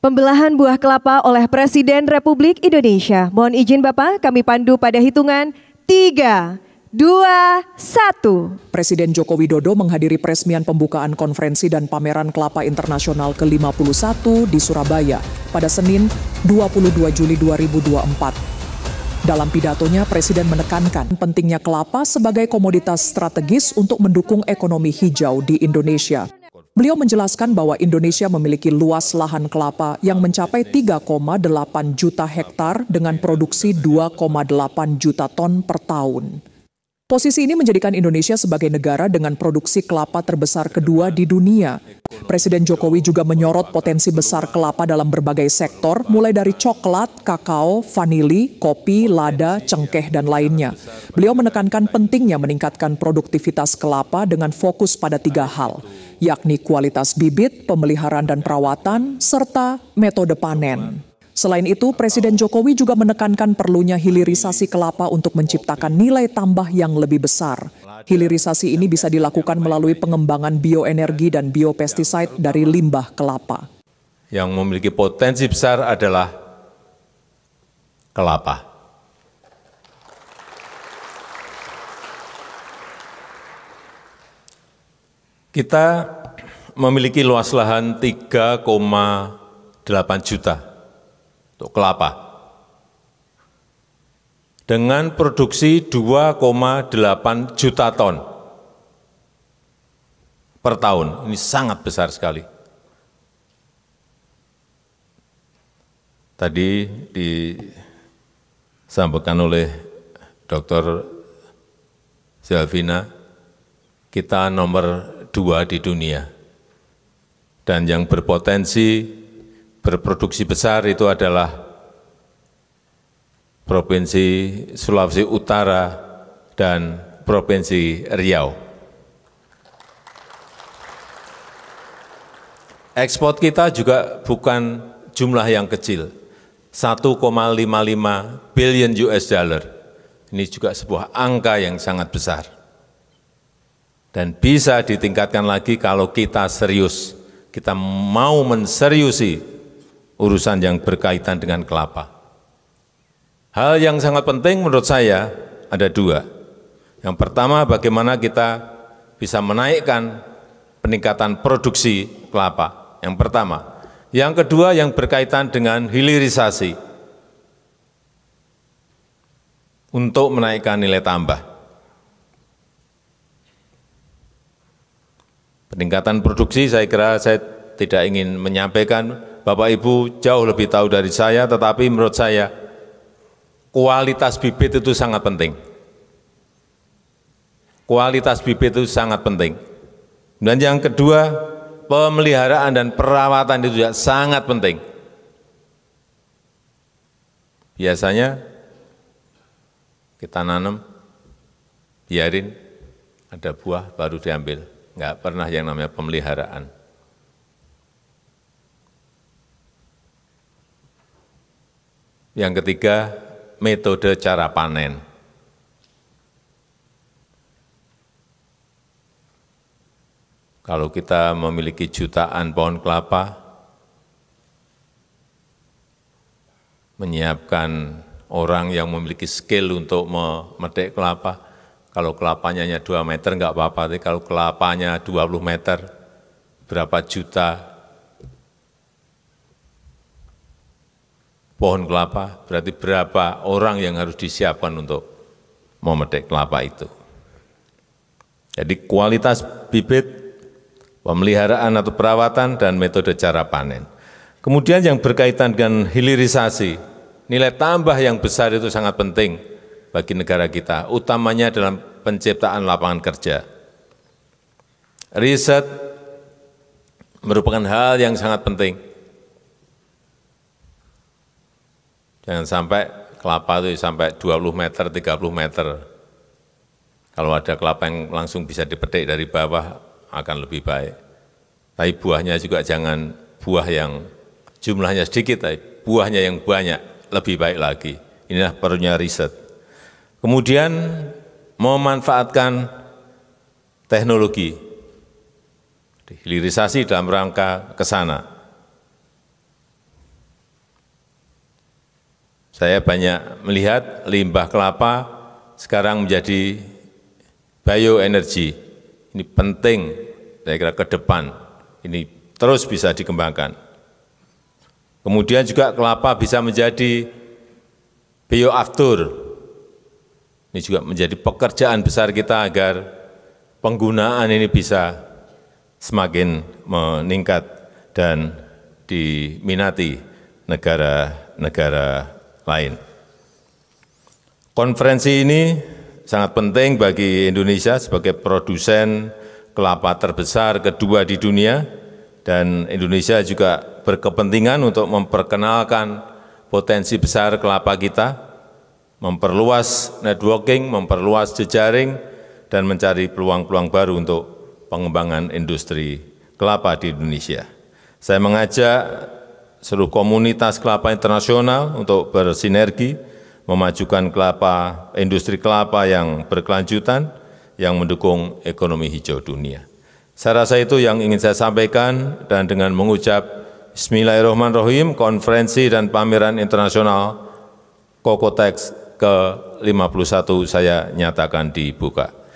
Pembelahan buah kelapa oleh Presiden Republik Indonesia. Mohon izin Bapak, kami pandu pada hitungan 3, 2, 1. Presiden Joko Widodo menghadiri peresmian pembukaan konferensi dan pameran kelapa internasional ke-51 di Surabaya pada Senin 22 Juli 2024. Dalam pidatonya, Presiden menekankan pentingnya kelapa sebagai komoditas strategis untuk mendukung ekonomi hijau di Indonesia. Beliau menjelaskan bahwa Indonesia memiliki luas lahan kelapa yang mencapai 3,8 juta hektar dengan produksi 2,8 juta ton per tahun. Posisi ini menjadikan Indonesia sebagai negara dengan produksi kelapa terbesar kedua di dunia. Presiden Jokowi juga menyorot potensi besar kelapa dalam berbagai sektor, mulai dari coklat, kakao, vanili, kopi, lada, cengkeh, dan lainnya. Beliau menekankan pentingnya meningkatkan produktivitas kelapa dengan fokus pada 3 hal, yakni kualitas bibit, pemeliharaan dan perawatan, serta metode panen. Selain itu, Presiden Jokowi juga menekankan perlunya hilirisasi kelapa untuk menciptakan nilai tambah yang lebih besar. Hilirisasi ini bisa dilakukan melalui pengembangan bioenergi dan biopestisida dari limbah kelapa. Yang memiliki potensi besar adalah kelapa. Kita memiliki luas lahan 3,8 juta untuk kelapa, dengan produksi 2,8 juta ton per tahun. Ini sangat besar sekali. Tadi disampaikan oleh Dr. Selvina, kita nomor 2 di dunia. Dan yang berpotensi berproduksi besar itu adalah Provinsi Sulawesi Utara dan Provinsi Riau. Ekspor kita juga bukan jumlah yang kecil, 1,55 billion US dollar. Ini juga sebuah angka yang sangat besar. Dan bisa ditingkatkan lagi kalau kita serius, kita mau menseriusi urusan yang berkaitan dengan kelapa. Hal yang sangat penting menurut saya ada 2. Yang pertama, bagaimana kita bisa menaikkan peningkatan produksi kelapa. Yang pertama. Yang kedua, yang berkaitan dengan hilirisasi untuk menaikkan nilai tambah. Peningkatan produksi, saya kira saya tidak ingin menyampaikan, Bapak Ibu jauh lebih tahu dari saya, tetapi menurut saya kualitas bibit itu sangat penting. Kualitas bibit itu sangat penting. Dan yang kedua, pemeliharaan dan perawatan itu juga sangat penting. Biasanya kita nanam, biarin ada buah baru diambil. Enggak pernah yang namanya pemeliharaan. Yang ketiga, metode cara panen. Kalau kita memiliki jutaan pohon kelapa, menyiapkan orang yang memiliki skill untuk memetik kelapa, kalau kelapanya hanya 2 meter enggak apa-apa, tapi kalau kelapanya 20 meter, berapa juta pohon kelapa, berarti berapa orang yang harus disiapkan untuk memetik kelapa itu. Jadi kualitas bibit, pemeliharaan atau perawatan, dan metode cara panen. Kemudian yang berkaitan dengan hilirisasi, nilai tambah yang besar itu sangat penting bagi negara kita, utamanya dalam penciptaan lapangan kerja. Riset merupakan hal yang sangat penting. Jangan sampai kelapa itu sampai 20 meter, 30 meter. Kalau ada kelapa yang langsung bisa dipetik dari bawah, akan lebih baik. Tapi buahnya juga jangan buah yang jumlahnya sedikit, tapi buahnya yang banyak, lebih baik lagi. Inilah perlunya riset. Kemudian memanfaatkan teknologi, hilirisasi dalam rangka ke sana. Saya banyak melihat limbah kelapa sekarang menjadi bioenergi. Ini penting, saya kira ke depan. Ini terus bisa dikembangkan. Kemudian juga kelapa bisa menjadi bioaftur. Ini juga menjadi pekerjaan besar kita agar penggunaan ini bisa semakin meningkat dan diminati negara-negara lain. Konferensi ini sangat penting bagi Indonesia sebagai produsen kelapa terbesar kedua di dunia, dan Indonesia juga berkepentingan untuk memperkenalkan potensi besar kelapa kita, memperluas networking, memperluas jejaring, dan mencari peluang-peluang baru untuk pengembangan industri kelapa di Indonesia. Saya mengajak seluruh komunitas kelapa internasional untuk bersinergi, memajukan industri kelapa yang berkelanjutan, yang mendukung ekonomi hijau dunia. Saya rasa itu yang ingin saya sampaikan, dan dengan mengucap Bismillahirrahmanirrahim, konferensi dan pameran internasional Kokotex ke-51 saya nyatakan dibuka.